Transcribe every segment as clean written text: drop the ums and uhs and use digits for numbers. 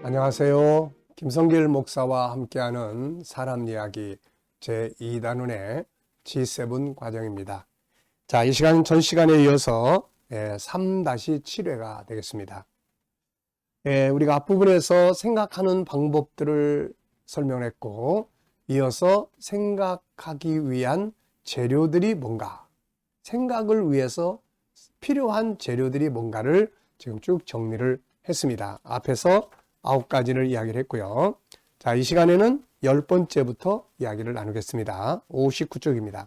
안녕하세요. 김성길 목사와 함께하는 사람 이야기 제2단원의 G7 과정입니다. 자, 이 시간 전 시간에 이어서 3-7회가 되겠습니다. 우리가 앞부분에서 생각하는 방법들을 설명했고, 이어서 생각하기 위한 재료들이 뭔가, 생각을 위해서 필요한 재료들이 뭔가를 지금 쭉 정리를 했습니다. 앞에서 9가지를 이야기를 했고요. 자, 이 시간에는 10번째부터 이야기를 나누겠습니다. 59쪽입니다.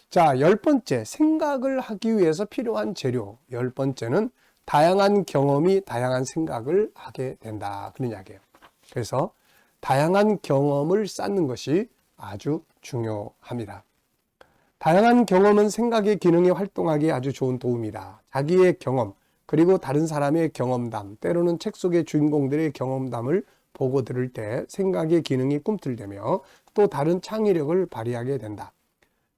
자, 10번째, 생각을 하기 위해서 필요한 재료. 10번째는 다양한 경험이 다양한 생각을 하게 된다. 그런 이야기예요. 그래서 다양한 경험을 쌓는 것이 아주 중요합니다. 다양한 경험은 생각의 기능이 활동하기에 아주 좋은 도움이다. 자기의 경험, 그리고 다른 사람의 경험담, 때로는 책 속의 주인공들의 경험담을 보고 들을 때 생각의 기능이 꿈틀대며 또 다른 창의력을 발휘하게 된다.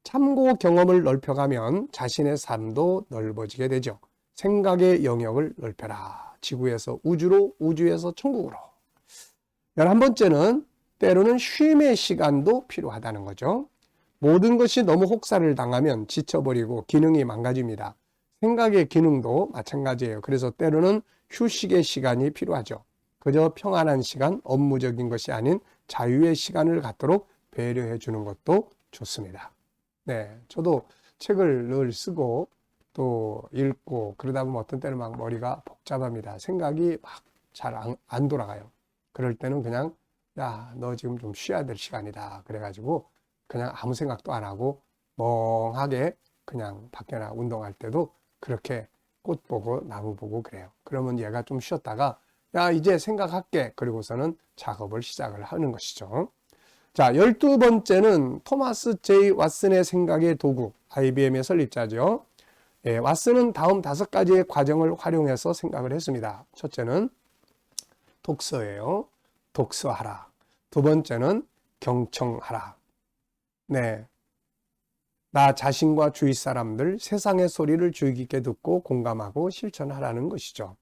참고 경험을 넓혀가면 자신의 삶도 넓어지게 되죠. 생각의 영역을 넓혀라. 지구에서 우주로, 우주에서 천국으로. 11번째는 때로는 쉼의 시간도 필요하다는 거죠. 모든 것이 너무 혹사를 당하면 지쳐버리고 기능이 망가집니다. 생각의 기능도 마찬가지예요. 그래서 때로는 휴식의 시간이 필요하죠. 그저 평안한 시간, 업무적인 것이 아닌 자유의 시간을 갖도록 배려해 주는 것도 좋습니다. 네, 저도 책을 늘 쓰고 또 읽고 그러다 보면 어떤 때는 막 머리가 복잡합니다. 생각이 막 잘 안 돌아가요. 그럴 때는 그냥 야, 너 지금 좀 쉬어야 될 시간이다. 그래가지고 그냥 아무 생각도 안 하고 멍하게 그냥 밖에 나 운동할 때도 그렇게 꽃 보고 나무 보고 그래요. 그러면 얘가 좀 쉬었다가 야, 이제 생각할게. 그리고서는 작업을 시작을 하는 것이죠. 자, 12번째는 토마스 J. 왓슨의 생각의 도구, IBM의 설립자죠. 왓슨은 다음 5가지의 과정을 활용해서 생각을 했습니다. 첫째는 독서예요. 독서하라. 두 번째는 경청하라. 네. 나 자신과 주위 사람들, 세상의 소리를 주의 깊게 듣고 공감하고 실천하라는 것이죠.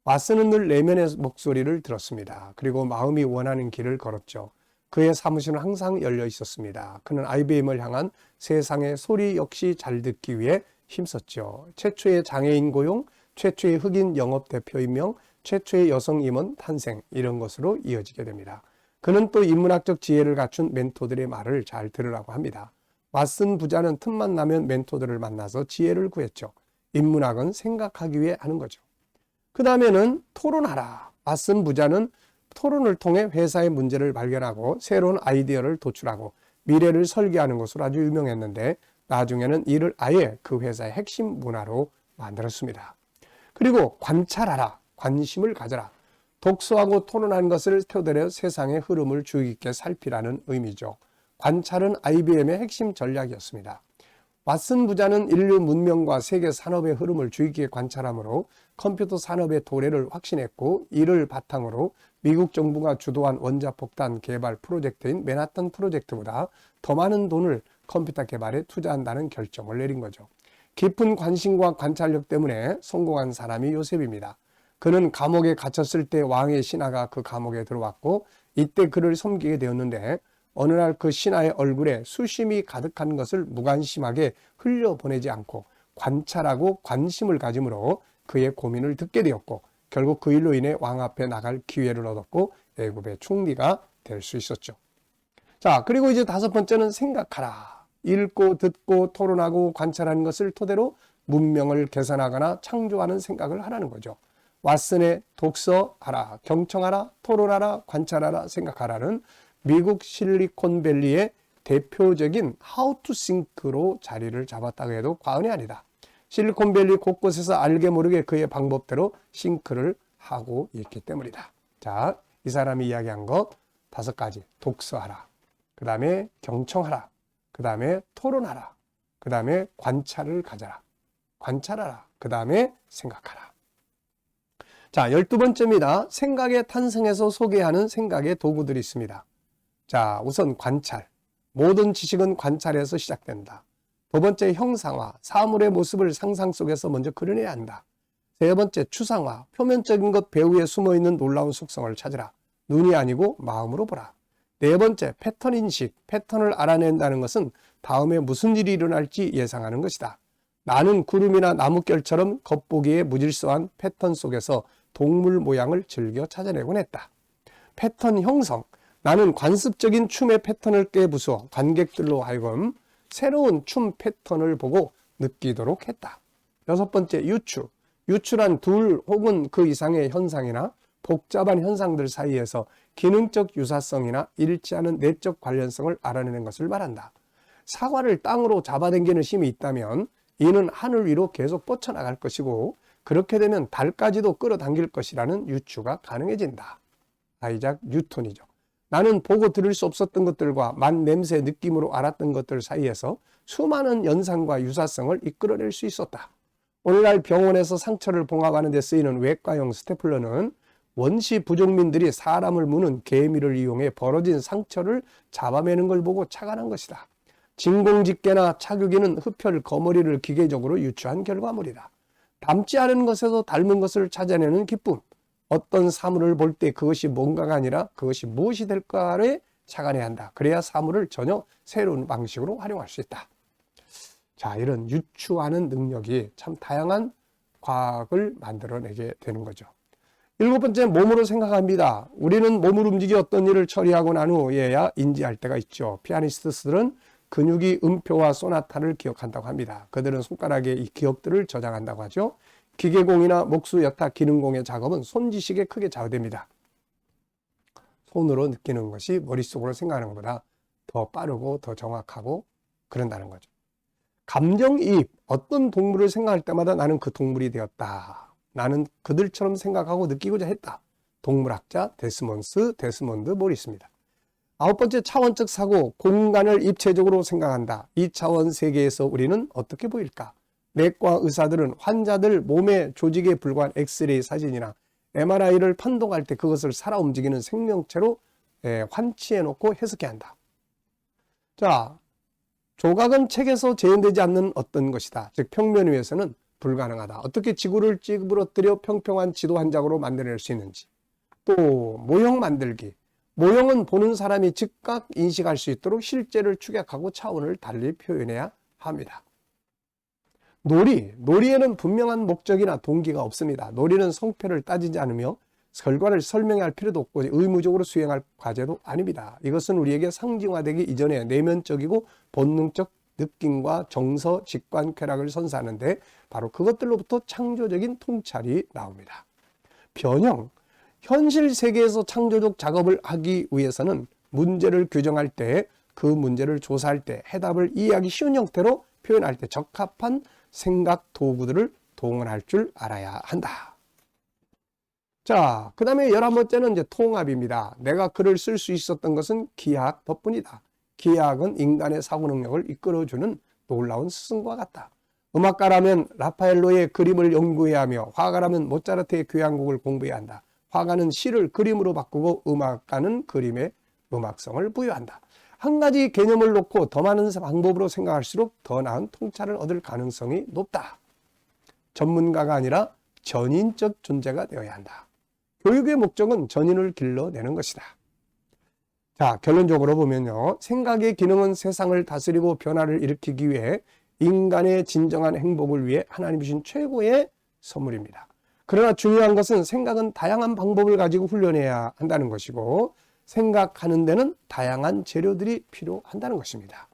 왓슨은 늘 내면의 목소리를 들었습니다. 그리고 마음이 원하는 길을 걸었죠. 그의 사무실은 항상 열려 있었습니다. 그는 IBM을 향한 세상의 소리 역시 잘 듣기 위해 힘썼죠. 최초의 장애인 고용, 최초의 흑인 영업대표 임명, 최초의 여성 임원 탄생, 이런 것으로 이어지게 됩니다. 그는 또 인문학적 지혜를 갖춘 멘토들의 말을 잘 들으라고 합니다. 왓슨 부자는 틈만 나면 멘토들을 만나서 지혜를 구했죠. 인문학은 생각하기 위해 하는 거죠. 그 다음에는 토론하라. 왓슨 부자는 토론을 통해 회사의 문제를 발견하고 새로운 아이디어를 도출하고 미래를 설계하는 것으로 아주 유명했는데 나중에는 이를 아예 그 회사의 핵심 문화로 만들었습니다. 그리고 관찰하라. 관심을 가져라. 독서하고 토론하는 것을 토대로 세상의 흐름을 주의 깊게 살피라는 의미죠. 관찰은 IBM의 핵심 전략이었습니다. 왓슨 부자는 인류 문명과 세계 산업의 흐름을 주의 깊게 관찰하므로 컴퓨터 산업의 도래를 확신했고 이를 바탕으로 미국 정부가 주도한 원자폭탄 개발 프로젝트인 맨하탄 프로젝트보다 더 많은 돈을 컴퓨터 개발에 투자한다는 결정을 내린 거죠. 깊은 관심과 관찰력 때문에 성공한 사람이 요셉입니다. 그는 감옥에 갇혔을 때 왕의 신하가 그 감옥에 들어왔고 이때 그를 섬기게 되었는데 어느 날 그 신하의 얼굴에 수심이 가득한 것을 무관심하게 흘려보내지 않고 관찰하고 관심을 가짐으로 그의 고민을 듣게 되었고 결국 그 일로 인해 왕 앞에 나갈 기회를 얻었고 애굽의 총리가 될 수 있었죠. 자, 그리고 이제 5번째는 생각하라. 읽고 듣고 토론하고 관찰하는 것을 토대로 문명을 개선하거나 창조하는 생각을 하라는 거죠. 왓슨의 독서하라, 경청하라, 토론하라, 관찰하라, 생각하라는 미국 실리콘밸리의 대표적인 How to Think로 자리를 잡았다고 해도 과언이 아니다. 실리콘밸리 곳곳에서 알게 모르게 그의 방법대로 싱크를 하고 있기 때문이다. 자, 이 사람이 이야기한 것 5가지. 독서하라. 그 다음에 경청하라. 그 다음에 토론하라. 그 다음에 관찰을 가져라. 관찰하라. 그 다음에 생각하라. 자, 12번째입니다. 생각의 탄생에서 소개하는 생각의 도구들이 있습니다. 자, 우선 관찰. 모든 지식은 관찰에서 시작된다. 두 번째, 형상화. 사물의 모습을 상상 속에서 먼저 그려내야 한다. 세 번째, 추상화. 표면적인 것 배후에 숨어있는 놀라운 속성을 찾으라. 눈이 아니고 마음으로 보라. 네 번째, 패턴 인식. 패턴을 알아낸다는 것은 다음에 무슨 일이 일어날지 예상하는 것이다. 나는 구름이나 나뭇결처럼 겉보기에 무질서한 패턴 속에서 동물 모양을 즐겨 찾아내곤 했다. 패턴 형성. 나는 관습적인 춤의 패턴을 깨부수어 관객들로 하여금 새로운 춤 패턴을 보고 느끼도록 했다. 여섯 번째, 유추. 유추란 둘 혹은 그 이상의 현상이나 복잡한 현상들 사이에서 기능적 유사성이나 일치하는 내적 관련성을 알아내는 것을 말한다. 사과를 땅으로 잡아당기는 힘이 있다면 이는 하늘 위로 계속 뻗쳐나갈 것이고, 그렇게 되면 달까지도 끌어당길 것이라는 유추가 가능해진다. 아이작 뉴턴이죠. 나는 보고 들을 수 없었던 것들과 맛냄새 느낌으로 알았던 것들 사이에서 수많은 연상과 유사성을 이끌어낼 수 있었다. 오늘날 병원에서 상처를 봉합하는 데 쓰이는 외과용 스테플러는 원시 부족민들이 사람을 무는 개미를 이용해 벌어진 상처를 잡아매는 걸 보고 착안한 것이다. 진공집게나 차규기는 흡혈 거머리를 기계적으로 유추한 결과물이다. 닮지 않은 것에서 닮은 것을 찾아내는 기쁨. 어떤 사물을 볼 때 그것이 뭔가가 아니라 그것이 무엇이 될까를 착안해야 한다. 그래야 사물을 전혀 새로운 방식으로 활용할 수 있다. 자, 이런 유추하는 능력이 참 다양한 과학을 만들어내게 되는 거죠. 일곱 번째, 몸으로 생각합니다. 우리는 몸을 움직여 어떤 일을 처리하고 난 후에야 인지할 때가 있죠. 피아니스트들은 근육이 음표와 소나타를 기억한다고 합니다. 그들은 손가락에 이 기억들을 저장한다고 하죠. 기계공이나 목수, 여타, 기능공의 작업은 손지식에 크게 좌우됩니다. 손으로 느끼는 것이 머릿속으로 생각하는 것보다 더 빠르고 더 정확하고 그런다는 거죠. 감정이입. 어떤 동물을 생각할 때마다 나는 그 동물이 되었다. 나는 그들처럼 생각하고 느끼고자 했다. 동물학자 데스몬드 모리스입니다. 아홉 번째, 차원적 사고. 공간을 입체적으로 생각한다. 이 차원 세계에서 우리는 어떻게 보일까? 내과 의사들은 환자들 몸의 조직에 불과한 엑스레이 사진이나 MRI를 판독할 때 그것을 살아 움직이는 생명체로 환치해 놓고 해석해야 한다. 자, 조각은 책에서 재현되지 않는 어떤 것이다. 즉 평면 위에서는 불가능하다. 어떻게 지구를 찌그러뜨려 평평한 지도 한 장으로 만들어낼 수 있는지. 또 모형 만들기. 모형은 보는 사람이 즉각 인식할 수 있도록 실제를 축약하고 차원을 달리 표현해야 합니다. 놀이에는 분명한 목적이나 동기가 없습니다. 놀이는 성패를 따지지 않으며 결과를 설명할 필요도 없고 의무적으로 수행할 과제도 아닙니다. 이것은 우리에게 상징화되기 이전에 내면적이고 본능적 느낌과 정서, 직관, 쾌락을 선사하는데 바로 그것들로부터 창조적인 통찰이 나옵니다. 변형. 현실 세계에서 창조적 작업을 하기 위해서는 문제를 규정할 때, 그 문제를 조사할 때, 해답을 이해하기 쉬운 형태로 표현할 때 적합한 생각 도구들을 동원할 줄 알아야 한다. 자, 그 다음에 11번째는 이제 통합입니다. 내가 글을 쓸 수 있었던 것은 기하학 덕분이다. 기하학은 인간의 사고 능력을 이끌어주는 놀라운 스승과 같다. 음악가라면 라파엘로의 그림을 연구해야 하며 화가라면 모차르트의 교향곡을 공부해야 한다. 화가는 시를 그림으로 바꾸고 음악가는 그림에 음악성을 부여한다. 한 가지 개념을 놓고 더 많은 방법으로 생각할수록 더 나은 통찰을 얻을 가능성이 높다. 전문가가 아니라 전인적 존재가 되어야 한다. 교육의 목적은 전인을 길러내는 것이다. 자, 결론적으로 보면요. 생각의 기능은 세상을 다스리고 변화를 일으키기 위해 인간의 진정한 행복을 위해 하나님이 주신 최고의 선물입니다. 그러나 중요한 것은 생각은 다양한 방법을 가지고 훈련해야 한다는 것이고 생각하는 데는 다양한 재료들이 필요한다는 것입니다.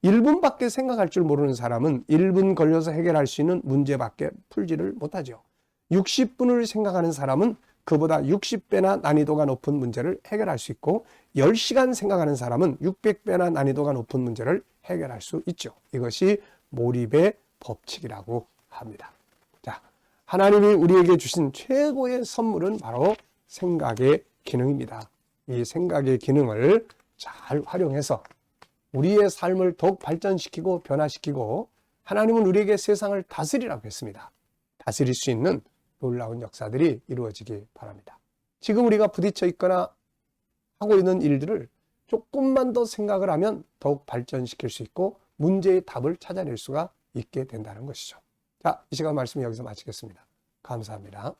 1분밖에 생각할 줄 모르는 사람은 1분 걸려서 해결할 수 있는 문제밖에 풀지를 못하죠. 60분을 생각하는 사람은 그보다 60배나 난이도가 높은 문제를 해결할 수 있고 10시간 생각하는 사람은 600배나 난이도가 높은 문제를 해결할 수 있죠. 이것이 몰입의 법칙이라고 합니다. 자, 하나님이 우리에게 주신 최고의 선물은 바로 생각의 기능입니다. 이 생각의 기능을 잘 활용해서 우리의 삶을 더욱 발전시키고 변화시키고 하나님은 우리에게 세상을 다스리라고 했습니다. 다스릴 수 있는 놀라운 역사들이 이루어지기 바랍니다. 지금 우리가 부딪혀 있거나 하고 있는 일들을 조금만 더 생각을 하면 더욱 발전시킬 수 있고 문제의 답을 찾아낼 수가 있게 된다는 것이죠. 자, 이 시간 말씀 여기서 마치겠습니다. 감사합니다.